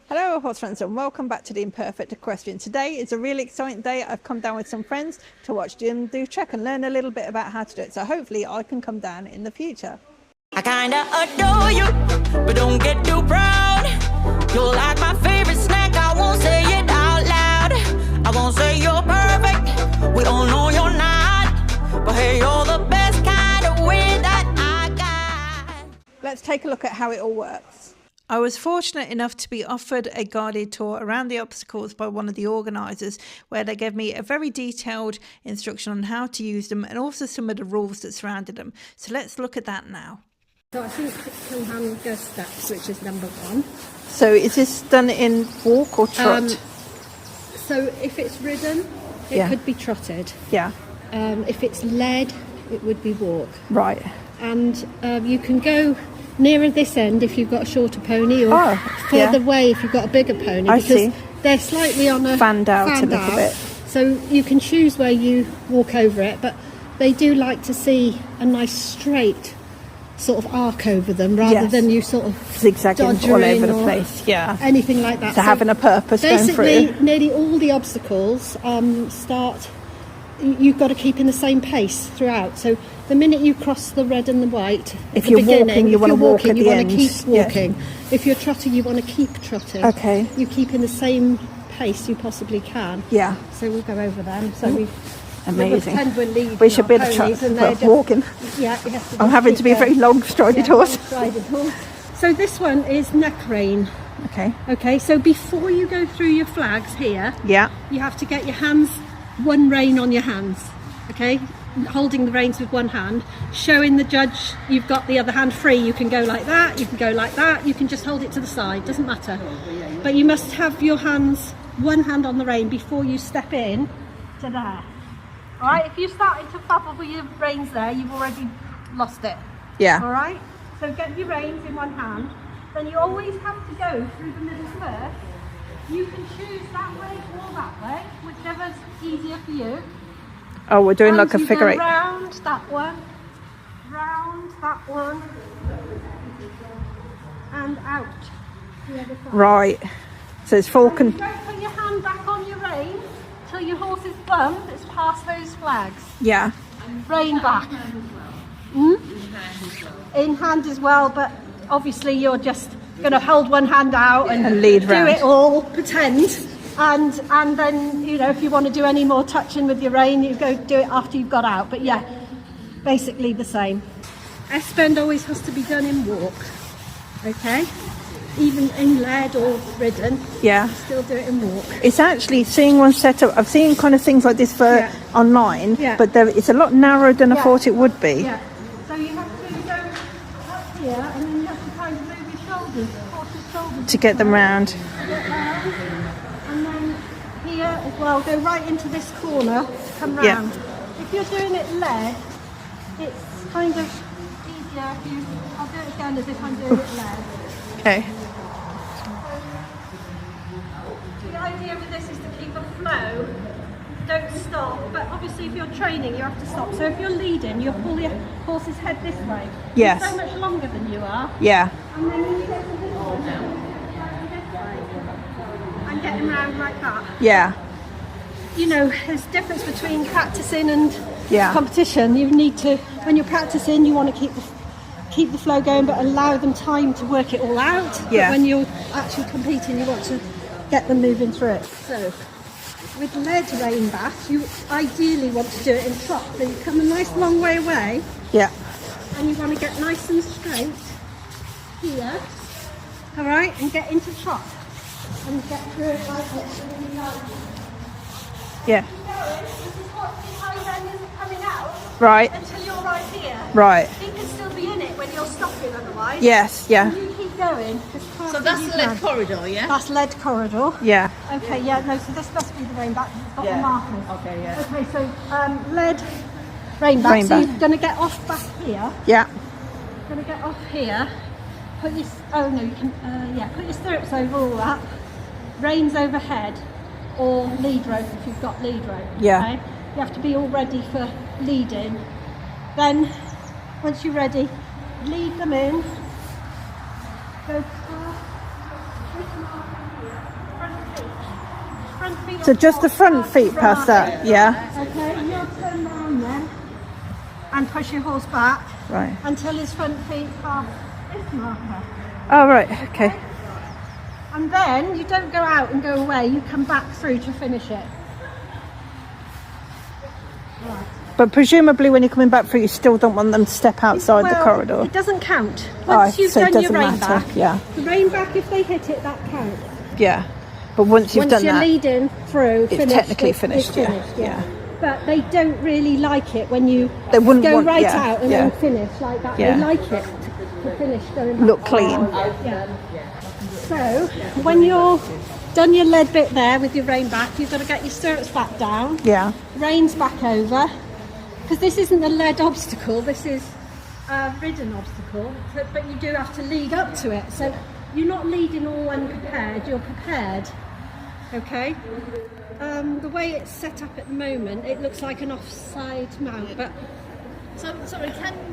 Hello horse friends and welcome back to the Imperfect Equestrian. Today is a really exciting day. I've come down with some friends to watch Jim do trek and learn a little bit about how to do it. So hopefully I can come down in the future. I kinda adore you, but don't get too proud. You're like my favorite snack, I won't say it out loud. I won't say you're perfect, we all know you're not. But hey, you're the best kind of win that I got. Let's take a look at how it all works. I was fortunate enough to be offered a guided tour around the obstacles by one of the organisers, where they gave me a very detailed instruction on how to use them and also some of the rules that surrounded them. So let's look at that now. So I think Kilham goes steps, which is number 1. So is this done in walk or trot? So if it's ridden, it could be trotted. Yeah. If it's led, it would be walk. Right. And you can go nearer this end if you've got a shorter pony, or further away if you've got a bigger pony. I because see. They're slightly on a fanned out a little bit. So you can choose where you walk over it, but they do like to see a nice straight sort of arc over them rather than you sort of zigzagging all over the place. Yeah. Anything like that. So having a purpose going through. Basically, nearly all the obstacles start. You've got to keep in the same pace throughout. So the minute you cross the red and the white, if you're walking, you want to walk at the end. You want to keep walking. Yeah. If you're trotting, you want to keep trotting. Okay. You keep in the same pace you possibly can. Yeah. So we'll go over them. So we. Amazing. We should be walking. Yeah. I'm having to be a very long-strided horse. So this one is neck rein. Okay. Okay. So before you go through your flags here, you have to get your hands. One rein on your hands, okay, holding the reins with one hand, showing the judge you've got the other hand free. You can go like that, you can go like that, you can just hold it to the side, doesn't matter, but you must have your hands, one hand on the rein before you step in to there. All right, if you started to fumble with your reins there, you've already lost it. All right, so get your reins in one hand, then you always have to go through the middle first. You can choose that way or that way, whichever's easier for you. Oh, we're doing like a figure 8. Round that one, and out the other side. Right. So it's full. Don't put your hand back on your rein till your horse's bum is past those flags. Yeah. Rein back. In hand as well, but obviously you're just going to hold one hand out and lead do round. It all, pretend, and then if you want to do any more touching with your rein, you go do it after you've got out. But yeah, basically the same. S-bend always has to be done in walk, okay? Even in led or ridden, you still do it in walk. It's actually seeing one set up. I've seen kind of things like this for online, but it's a lot narrower than I thought it would be. Yeah. So you have to go up here, and then you have to kind of move your shoulders, horse's shoulders, to get them round. And then here as well, go right into this corner, come round. If you're doing it led, it's kind of easier if you. I'll do it again as if I'm doing it led. Okay. The idea with this is to keep a flow, don't stop, but obviously if you're training you have to stop. So if you're leading, you'll pull your horse's head this way. Yes. He's so much longer than you are. Yeah. And then when you get to this one, this way, and get him round like that. Yeah. You know, there's a difference between practicing and competition. You need to, when you're practicing, you want to keep the flow going, but allow them time to work it all out. But when you're actually competing, you want to get them moving through it. So with lead rein back, you ideally want to do it in trot. So you come a nice long way away. Yeah. And you want to get nice and straight here. All right, and get into trot and get through it like this. Yeah. This is what the high end isn't coming out. Right. Until you're right here. Right. He can still be in it when you're stopping otherwise. Yes, yeah. And you keep going. So that's the lead corridor, yeah? That's lead corridor. Yeah. Okay, no, so this must be the rein back. It's got the markers. Okay, yeah. Okay, so lead rein back. So you're going to get off back here. Yeah. Going to get off here. Put your, you can, put your stirrups over all that. Reins overhead. Or lead rope if you've got lead rope. Yeah. Okay? You have to be all ready for leading. Then, once you're ready, lead them in. Go past, Front feet So on just the top, front feet from past marker. that, yeah? Okay, and you'll turn round then and push your horse back Right. until his front feet pass this marker. Oh, right, okay. And then you don't go out and go away, you come back through to finish it. But presumably when you're coming back through, you still don't want them to step outside the corridor. It doesn't count. Once you've so it done your doesn't rein matter. back, Yeah, the rein back, if they hit it, that counts. yeah. But once you've Once done you're that, leading through, it's finished, technically it's finished, finished, yeah. But they don't really like it when you They wouldn't go want- right yeah, out and yeah. then finish like that. Yeah. They like it to finish going back. Look clean. Yeah. So when you're done your lead bit there with your rein back, you've got to get your stirrups back down, Yeah, reins back over, because this isn't a lead obstacle, this is a ridden obstacle, but you do have to lead up to it. So you're not leading all unprepared, you're prepared. Okay? The way it's set up at the moment, it looks like an offside mount, but So, sorry,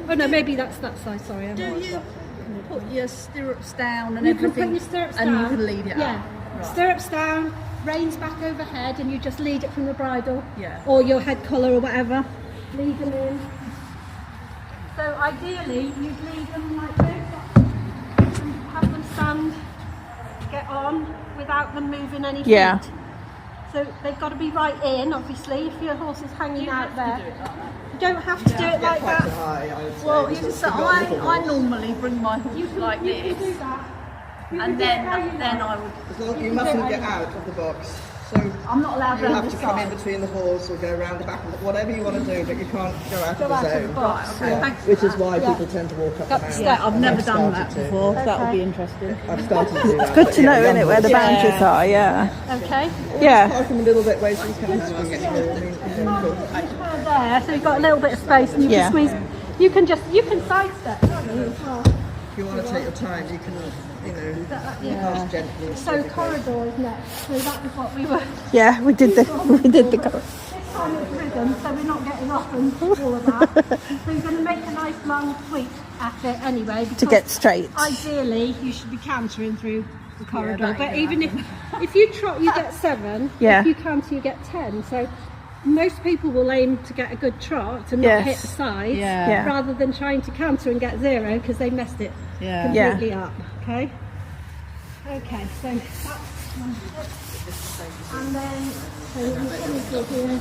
oh no, maybe that's that side, sorry. do you put your stirrups down and You can everything? put your stirrups and down. you can lead it Yeah. up? Right. Stirrups down, reins back overhead, and you just lead it from the bridle. Yeah. Or your head collar or whatever. Lead them in. So ideally, you'd lead them like this. And have them stand, get on, without them moving any feet. Yeah. So they've got to be right in, obviously, if your horse is hanging out there. Do it like that. You don't have to do it like that. Well, so I normally bring my horse like You can this, do that. You can and do it then how you like. I would. As long as you mustn't get out of the box. So I'm not allowed you round have the to come in side. between the horse or go around the back, whatever you want to do, but you can't go out Go of out the of the zone. box. Okay, Yeah, thanks. which is why Yeah. people tend to walk up the mountain. Yeah, I've never done started that to. before. That would Okay. be interesting. I've started to do that. good but to yeah, know, young isn't it, where the horses boundaries are, yeah. Okay. Yeah, park them a little bit away so you can swing it through. I mean, There, so you've got a little bit of space and you Yeah. can squeeze. You can sidestep, can't you, as well? if you want to take your time, you can, pass gently. So corridors next. So that was what we were. yeah, we did the This time it's rhythm, so we're not getting off and all of that. So you're going to make a nice long sweep at it anyway. to get straight. Ideally, you should be cantering through the corridor. But even if you trot, you get 7. Yeah. If you canter, you get 10. So most people will aim to get a good trot and not Yes. hit the sides, Yeah. Yeah. rather than trying to canter and get 0 because they messed it Yeah. completely up. Okay. Okay. So that's one. And then so you come into here.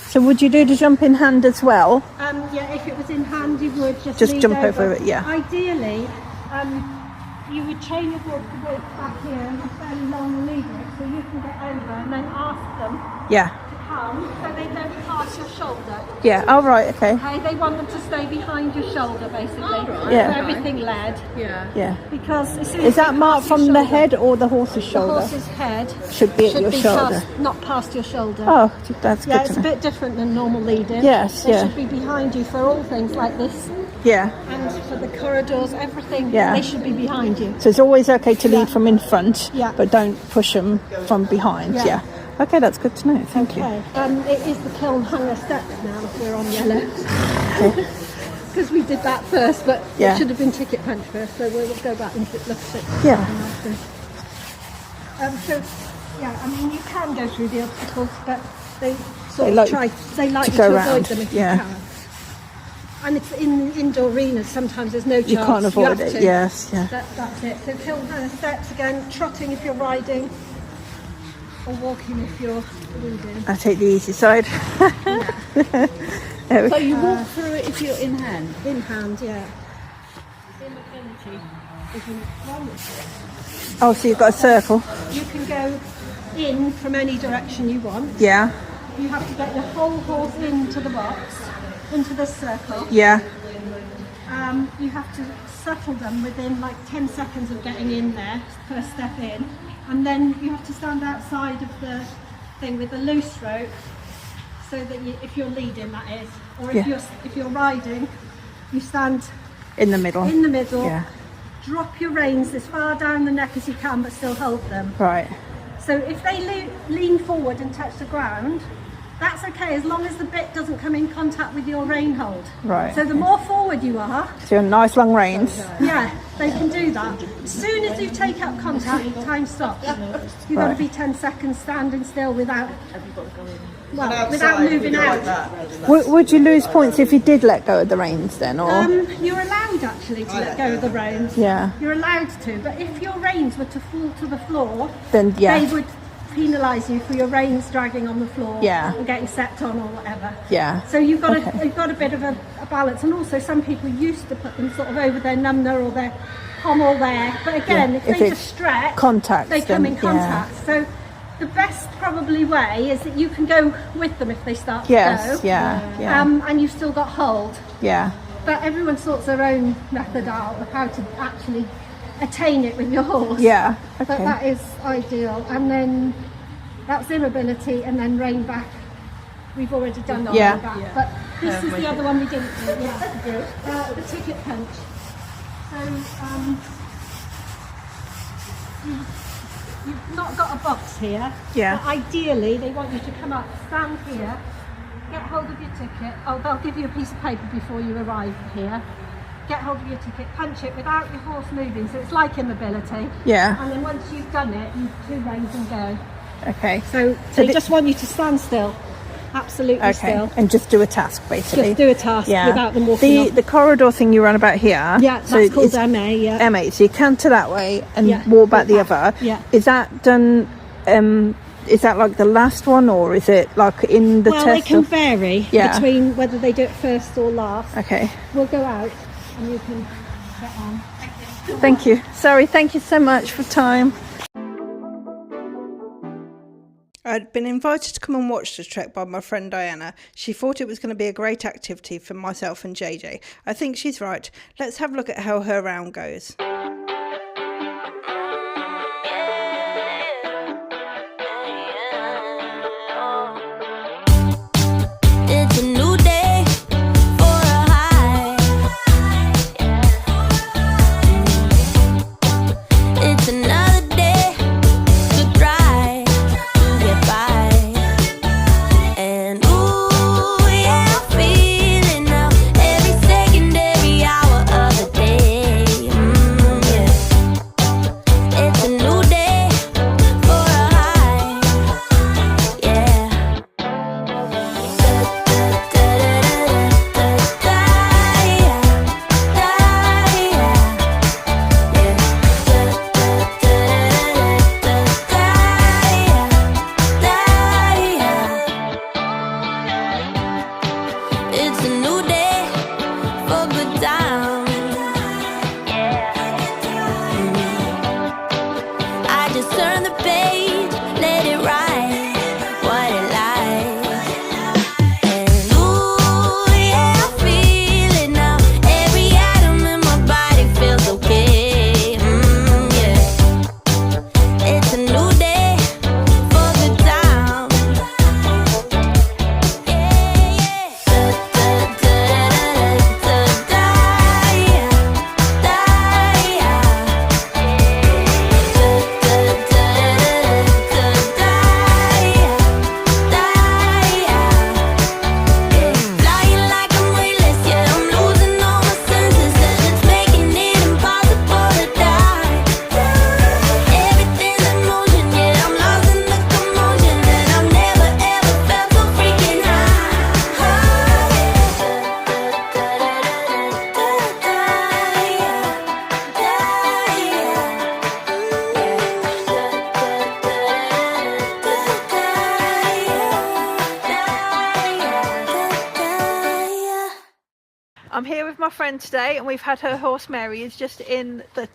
So would you do the jump in hand as well? Yeah, if it was in hand, you would Just lead jump over it, yeah. Ideally, you would chain your horse to wait back here and a fairly long lead it so you can get over and then ask them Yeah, to come so they don't pass your shoulder. yeah, oh right, okay. Okay, they want them to stay behind your shoulder basically. Yeah. So everything led. Yeah. Yeah. Because as soon Is as that they marked pass your from the shoulder, head or the horse's the shoulder? horse's head Should be at your shoulder. past, not past your shoulder. Oh, that's Yeah, good it's to a know. bit different than normal leading. Yes, They yeah. should be behind you for all things like this. Yeah, And for the corridors, everything, Yeah. they should be behind you. so it's always okay to lead Yeah. from in front, Yeah. but don't push them from behind. Yeah. Yeah. Okay, that's good to know. Thank you. Okay, it is the kiln hanger steps now if we're on yellow. Because we did that first, but Yeah. it should have been ticket punch first, so we'll go back and look at it. Yeah. So, yeah, I mean, you can go through the obstacles, but they sort They of like they like to you go to round, avoid them if yeah. you can. And it's in indoor arenas, sometimes there's no chance. You can't avoid have it. to. Yes, yeah. That's it. So kiln hanger steps again, trotting if you're riding, or walking if you're leading. I take the easy side. So you walk through it if you're in hand. In hand, yeah. Oh, so you've got a circle. You can go in from any direction you want. Yeah, You have to get your whole horse into the box, into the circle. yeah, You have to settle them within like 10 seconds of getting in there, first step in. And then you have to stand outside of the thing with a loose rope, so that if you're leading, that is. Or Yeah. if you're riding, you stand in the middle. in the middle, Yeah, drop your reins as far down the neck as you can, but still hold them. right. So if they lean forward and touch the ground, That's okay, as long as the bit doesn't come in contact with your rein hold. Right. So the more forward you are, So you're nice long reins. yeah, they can do that. As soon as you take up contact, time stops. You've got to be 10 seconds standing still without moving out. Would you lose points if you did let go of the reins then, or? You're allowed actually to let go of the reins. Yeah. You're allowed to, but if your reins were to fall to the floor, Then yeah. they would penalise you for your reins dragging on the floor, Yeah. and getting stepped on or whatever. Yeah. So you've got a bit of a balance, and also some people used to put them sort of over their numner or their pommel there. But again, if they just stretch, contact, they come in then, contact. So the best probably way is that you can go with them if they start to go. Yeah. And you've still got hold. Yeah. But everyone sorts their own method out of how to actually attain it with your horse. Yeah. Okay. But that is ideal. And then that's immobility, and then rein back. We've already done all of that. But this is the other one we didn't do. Yeah. The ticket punch. So you've not got a box here. Yeah. But ideally, they want you to come up, stand here, get hold of your ticket. Oh, they'll give you a piece of paper before you arrive here. Get hold of your ticket, punch it without your horse moving, so it's like immobility. Yeah. And then once you've done it, you 2 reins and go. Okay. So they just want you to stand still, absolutely still. And just do a task basically. Just do a task without them walking off. The corridor thing you run about here. Yeah, that's called MA. Yeah. MA. So you canter that way and walk back the other. Yeah. Is that done? Is that like the last one, or is it like in the test? Well, they can vary Yeah. between whether they do it first or last. Okay. We'll go out and you can get on. Thank you. Sorry. Thank you so much for time. I'd been invited to come and watch the trek by my friend Diana. She thought it was going to be a great activity for myself and JJ. I think she's right. Let's have a look at how her round goes. It's a new day for a high. It's another day to try to get by. And ooh, yeah, I'm feeling now every second, every hour of the day. Yeah. It's a new day for a high. Yeah. It's a new day for good times. I just turn the page, let it write what it likes. And ooh, yeah, I feel it now. Every atom in my body feels okay. Yeah. It's a new day for good times. Flying like I'm weightless, yeah, I'm losing all my senses, and it's making it impossible to die. Everything's in motion, yeah, I'm lost in the commotion, and I've never ever felt so freaking high. I'm here with my friend today, and we've had her horse Mary is just in the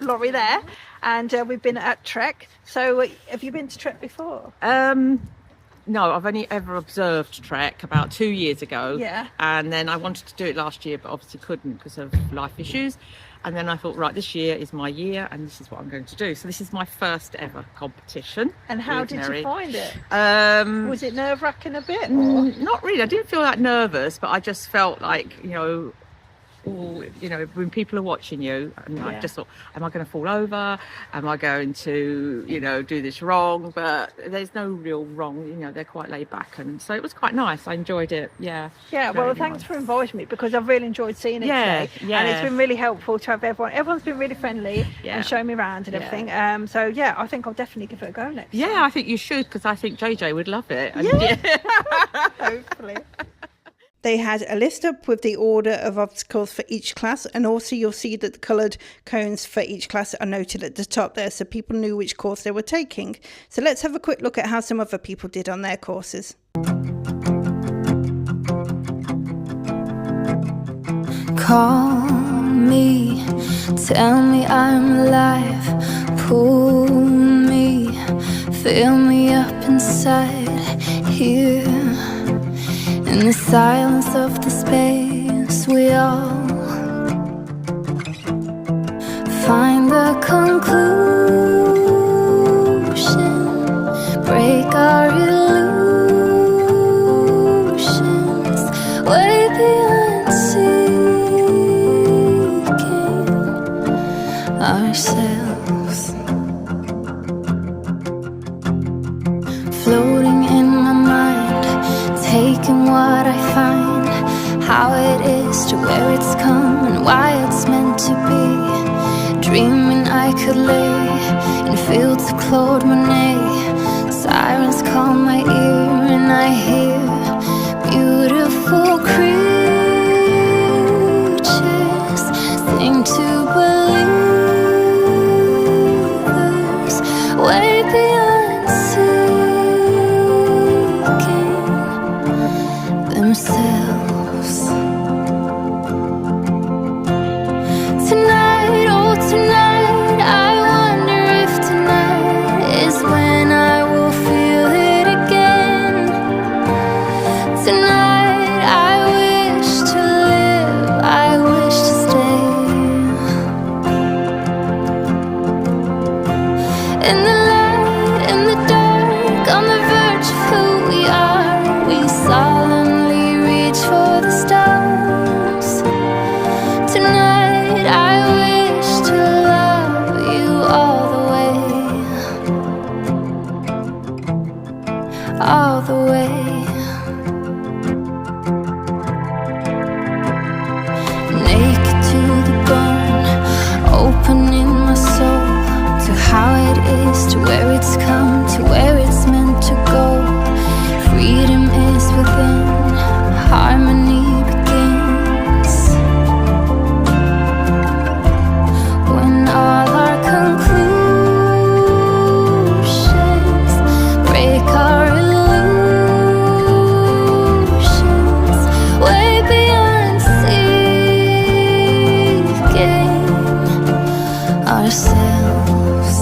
lorry there, and we've been at Trek. So have you been to Trek before? No, I've only ever observed Trek about 2 years ago. Yeah. And then I wanted to do it last year, but obviously couldn't because of life issues. And then I thought, right, this year is my year, and this is what I'm going to do. So this is my first ever competition. And how with did Mary. you find it? Was it nerve-wracking a bit? Or? Not really. I didn't feel that nervous, but I just felt like, you know, oh, you know, when people are watching you, and Yeah. I just thought, am I going to fall over? Am I going to, you know, do this wrong? But there's no real wrong, you know, they're quite laid back. And so it was quite nice. I enjoyed it. Yeah. Yeah, well, thanks for inviting me, because I've really enjoyed seeing it today. Yeah. And it's been really helpful to have everyone. Everyone's been really friendly and showing me around and everything. So, yeah, I think I'll definitely give it a go next time. I think you should, because I think JJ would love it. And Hopefully. They had a list up with the order of obstacles for each class, and also you'll see that the coloured cones for each class are noted at the top there, so people knew which course they were taking. So let's have a quick look at how some other people did on their courses. Call me, tell me I'm alive, pull me, fill me up inside here. In the silence of the space, we all find the conclusion, break our illusions, way beyond seeking ourselves. Floating in my mind, taking what I find, how it is to where it's come and why it's meant to be. Dreaming I could lay in fields of Claude Monet. Sirens call my ear and I hear beautiful creatures sing to believers way beyond seeking themselves. Tonight, oh tonight, I wonder if tonight is when I will feel it again. Tonight, I wish to live, I wish to stay. In the light, in the dark, on the verge of who we are, we solemnly reach for the stars. Tonight, I wish to love you all the way, all the way. Naked to the bone, opening my soul to how it is, to where it's come, to where it's meant to go. Freedom is within, harmony begins. When all our conclusions break our illusions, way beyond seeking ourselves.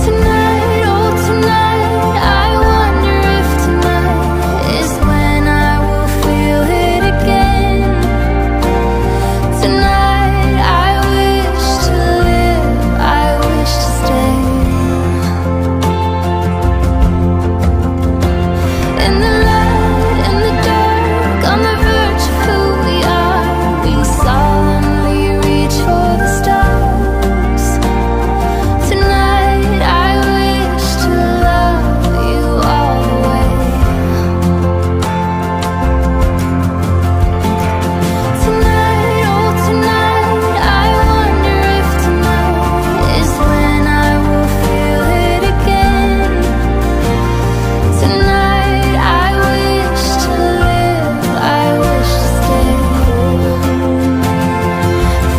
Tonight, oh tonight, I wonder if tonight is when I will feel it again. Tonight, I wish to live, I wish to stay. In the light, in the dark, on the verge of who we are, we solemnly reach for the stars. Tonight, I wish to love you all the way. Tonight, oh tonight, I wonder if tonight is when I will feel it again. Tonight, I wish to live, I wish to stay.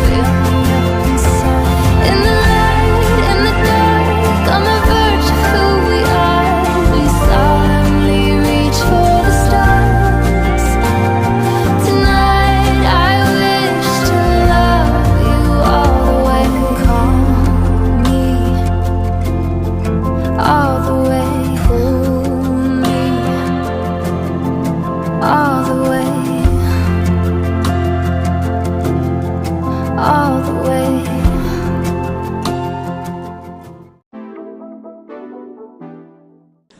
Fill me up inside. In the light, in the dark, on the verge of who we are, we solemnly reach for the stars. Tonight, I wish to love you all the way. Call me all the way, pull me all the way, all the way.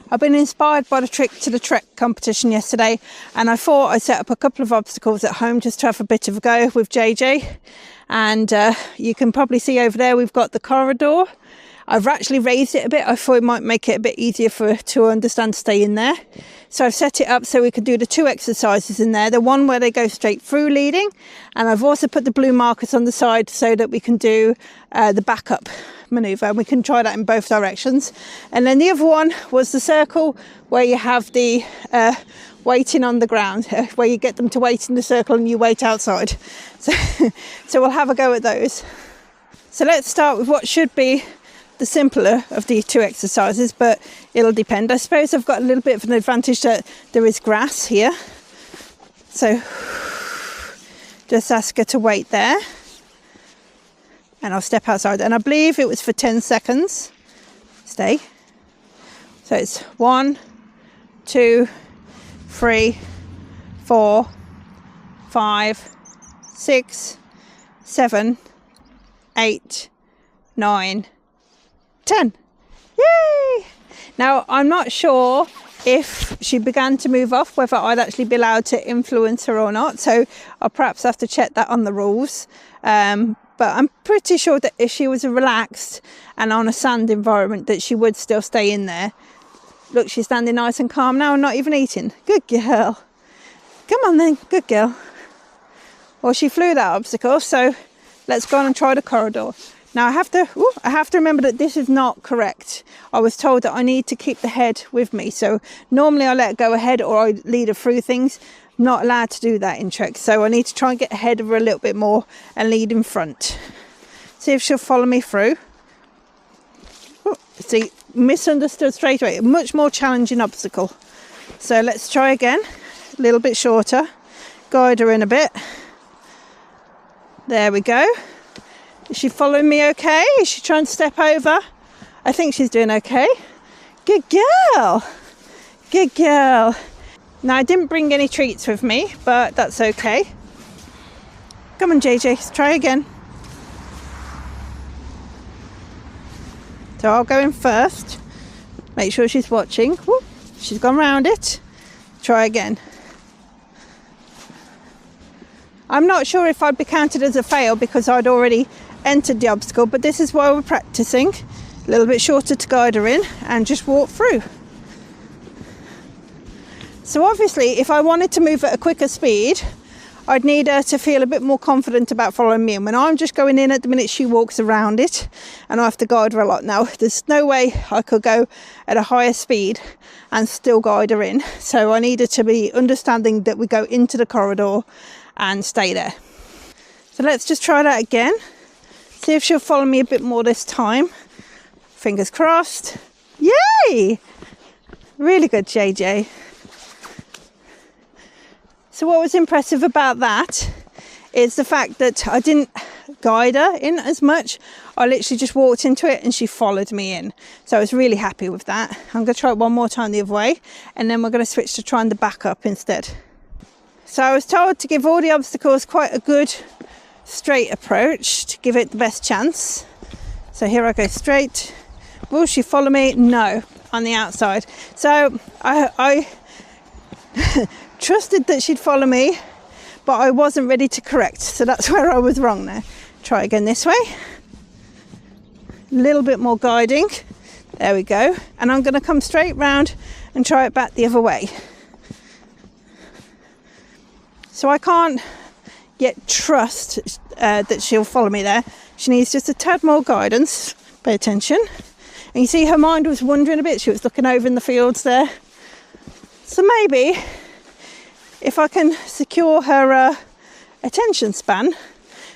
I've been inspired by the TREC competition yesterday, and I thought I'd set up a couple of obstacles at home just to have a bit of a go with JJ. And you can probably see over there we've got the corridor. I've actually raised it a bit. I thought it might make it a bit easier for her to understand to stay in there. So I've set it up so we could do the 2 exercises in there. The one where they go straight through leading, and I've also put the blue markers on the side so that we can do the backup manoeuvre, and we can try that in both directions. And then the other one was the circle, where you have the waiting on the ground, where you get them to wait in the circle and you wait outside. So we'll have a go at those. So let's start with what should be the simpler of the 2 exercises, but it'll depend. I suppose I've got a little bit of an advantage that there is grass here. So just ask her to wait there. And I'll step outside, and I believe it was for 10 seconds. Stay. So it's 1, 2, 3, 4, 5, 6, 7, 8, 9, 10. Yay! Now, I'm not sure if she began to move off, whether I'd actually be allowed to influence her or not. So I'll perhaps have to check that on the rules. But I'm pretty sure that if she was relaxed and on a sand environment, that she would still stay in there. Look, she's standing nice and calm now and not even eating. Good girl. Come on then, good girl. Well, she flew that obstacle, so let's go on and try the corridor. Now I have to remember that this is not correct. I was told that I need to keep the head with me. So normally I let her go ahead or I lead her through things. I'm not allowed to do that in TREC, so I need to try and get ahead of her a little bit more and lead in front. See if she'll follow me through. Oh, see, misunderstood straight away. A much more challenging obstacle. So let's try again. A little bit shorter. Guide her in a bit. There we go. Is she following me okay? Is she trying to step over? I think she's doing okay. Good girl. Good girl. Now, I didn't bring any treats with me, but that's okay. Come on, JJ, let's try again. So I'll go in first. Make sure she's watching. Whoop, she's gone round it. Try again. I'm not sure if I'd be counted as a fail because I'd already entered the obstacle, but this is why we're practicing. A little bit shorter to guide her in and just walk through. So obviously, if I wanted to move at a quicker speed, I'd need her to feel a bit more confident about following me. And when I'm just going in at the minute, she walks around it and I have to guide her a lot. Now, there's no way I could go at a higher speed and still guide her in. So I need her to be understanding that we go into the corridor and stay there. So let's just try that again. See if she'll follow me a bit more this time. Fingers crossed. Yay! Really good, JJ. So what was impressive about that is the fact that I didn't guide her in as much. I literally just walked into it and she followed me in. So I was really happy with that. I'm going to try it one more time the other way, and then we're going to switch to trying the back up instead. So I was told to give all the obstacles quite a good straight approach to give it the best chance. So here I go straight. Will she follow me? No, on the outside. So I trusted that she'd follow me, but I wasn't ready to correct. So that's where I was wrong there. Try again this way. A little bit more guiding. There we go. And I'm going to come straight round and try it back the other way. So I can't yet trust that she'll follow me there. She needs just a tad more guidance. Pay attention. And you see her mind was wandering a bit. She was looking over in the fields there. So maybe if I can secure her attention span,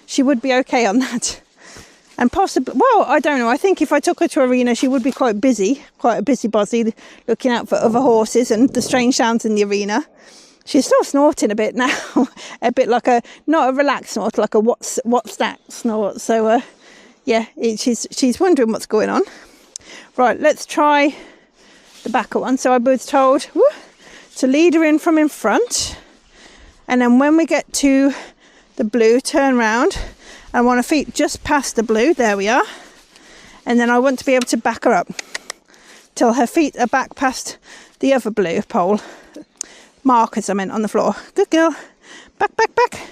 she would be okay on that. And possibly, well, I don't know. I think if I took her to arena, she would be quite a busybody, looking out for other horses and the strange sounds in the arena. She's still snorting a bit now, a bit like not a relaxed snort, like a what's that snort. So yeah, she's wondering what's going on. Right, let's try the back one. So I was told to lead her in from in front, and then when we get to the blue, turn round. I want her feet just past the blue. There we are. And then I want to be able to back her up. till her feet are back past the other blue pole. Markers, I meant, on the floor. Good girl. Back, back, back.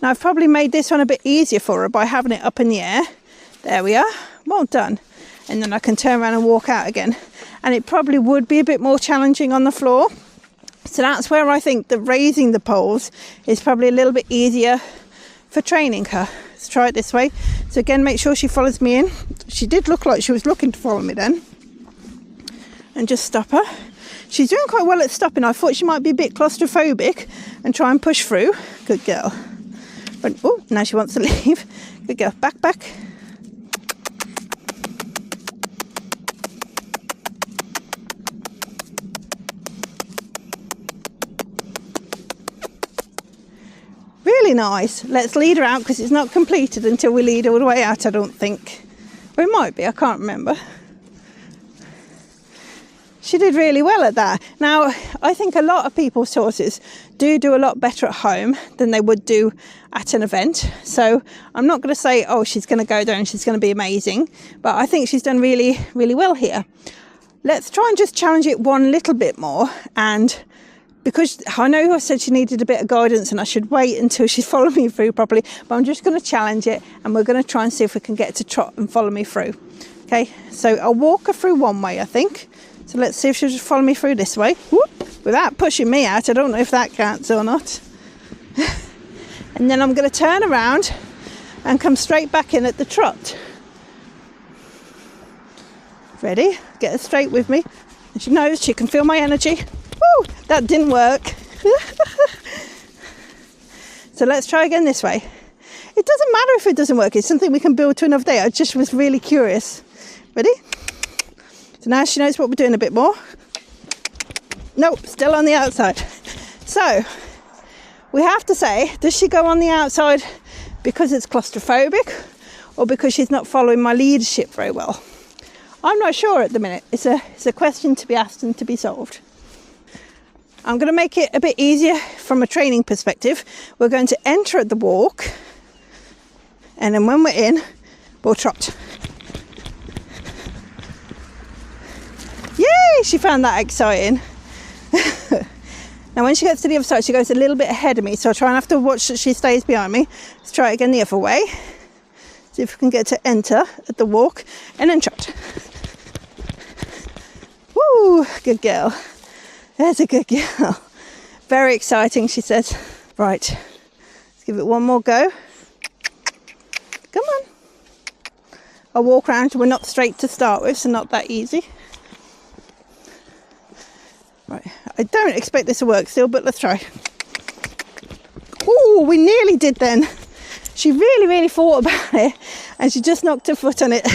Now I've probably made this one a bit easier for her by having it up in the air. There we are. Well done. And then I can turn around and walk out again. And it probably would be a bit more challenging on the floor. So that's where I think that raising the poles is probably a little bit easier for training her. Let's try it this way. So again, make sure she follows me in. She did look like she was looking to follow me then. And just stop her. She's doing quite well at stopping. I thought she might be a bit claustrophobic and try and push through. Good girl. But, oh, now she wants to leave. Good girl. Back, back. Really nice. Let's lead her out because it's not completed until we lead her all the way out, I don't think. Or it might be, I can't remember. She did really well at that. Now, I think a lot of people's horses do a lot better at home than they would do at an event. So I'm not going to say, oh, she's going to go there and she's going to be amazing. But I think she's done really, really well here. Let's try and just challenge it one little bit more. And because I know I said she needed a bit of guidance and I should wait until she's followed me through properly. But I'm just going to challenge it and we're going to try and see if we can get to trot and follow me through. Okay, so I'll walk her through one way, I think. So let's see if she'll just follow me through this way. Whoop, without pushing me out. I don't know if that counts or not. And then I'm going to turn around and come straight back in at the trot. Ready? Get her straight with me. And she knows she can feel my energy. Woo, that didn't work. So let's try again this way. It doesn't matter if it doesn't work. It's something we can build to another day. I just was really curious. Ready? So now she knows what we're doing a bit more. Nope, still on the outside. So we have to say, does she go on the outside because it's claustrophobic or because she's not following my leadership very well? I'm not sure at the minute. It's a question to be asked and to be solved. I'm going to make it a bit easier from a training perspective. We're going to enter at the walk, and then when we're in, we'll trot. Yay! She found that exciting. Now when she gets to the other side, she goes a little bit ahead of me, so I'll try and have to watch that she stays behind me. Let's try it again the other way. See if we can get to enter at the walk, and then trot. Woo! Good girl. There's a good girl. Very exciting, she says. Right, let's give it one more go. Come on. I'll walk around. We're not straight to start with, so not that easy. Right, I don't expect this to work still, but let's try. Oh, we nearly did then. She really, really thought about it, and she just knocked her foot on it.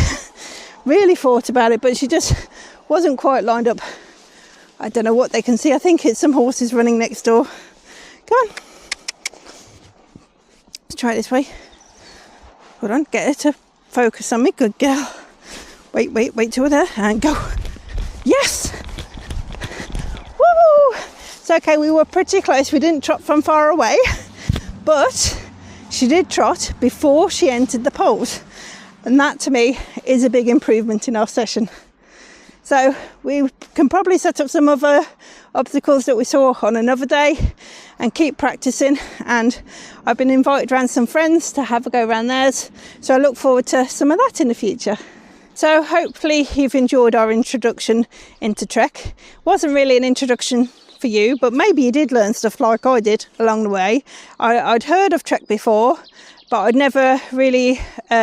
Really thought about it, but she just wasn't quite lined up. I don't know what they can see. I think it's some horses running next door. Come on. Let's try it this way. Hold on, get her to focus on me. Good girl. Wait till we're there and go. Yes! Woo! It's okay, we were pretty close. We didn't trot from far away, but she did trot before she entered the poles. And that to me is a big improvement in our session. So we can probably set up some other obstacles that we saw on another day and keep practicing. And I've been invited around some friends to have a go around theirs. So I look forward to some of that in the future. So hopefully you've enjoyed our introduction into TREC. Wasn't really an introduction for you, but maybe you did learn stuff like I did along the way. I'd heard of TREC before, but I'd never really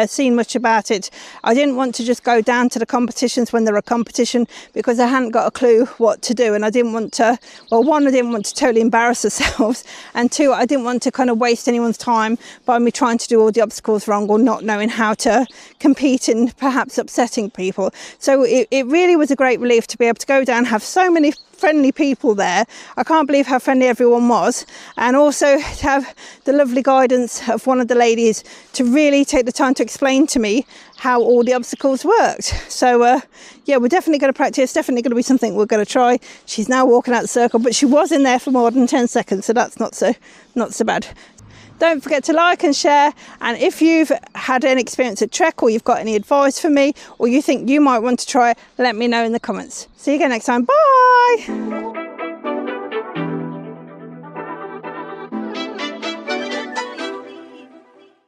seen much about it. I didn't want to just go down to the competitions when they're a competition because I hadn't got a clue what to do, and I didn't want to, well, one, I didn't want to totally embarrass ourselves, and two, I didn't want to kind of waste anyone's time by me trying to do all the obstacles wrong or not knowing how to compete and perhaps upsetting people. So it really was a great relief to be able to go down, have so many friendly people there. I can't believe how friendly everyone was, and also to have the lovely guidance of one of the ladies to really take the time to explain to me how all the obstacles worked. So yeah, we're definitely going to practice, definitely going to be something we're going to try. She's now walking out the circle, but she was in there for more than 10 seconds, so that's not so bad. Don't forget to like and share, and if you've had any experience at Trek or you've got any advice for me or you think you might want to try it, let me know in the comments. See you again next time. Bye.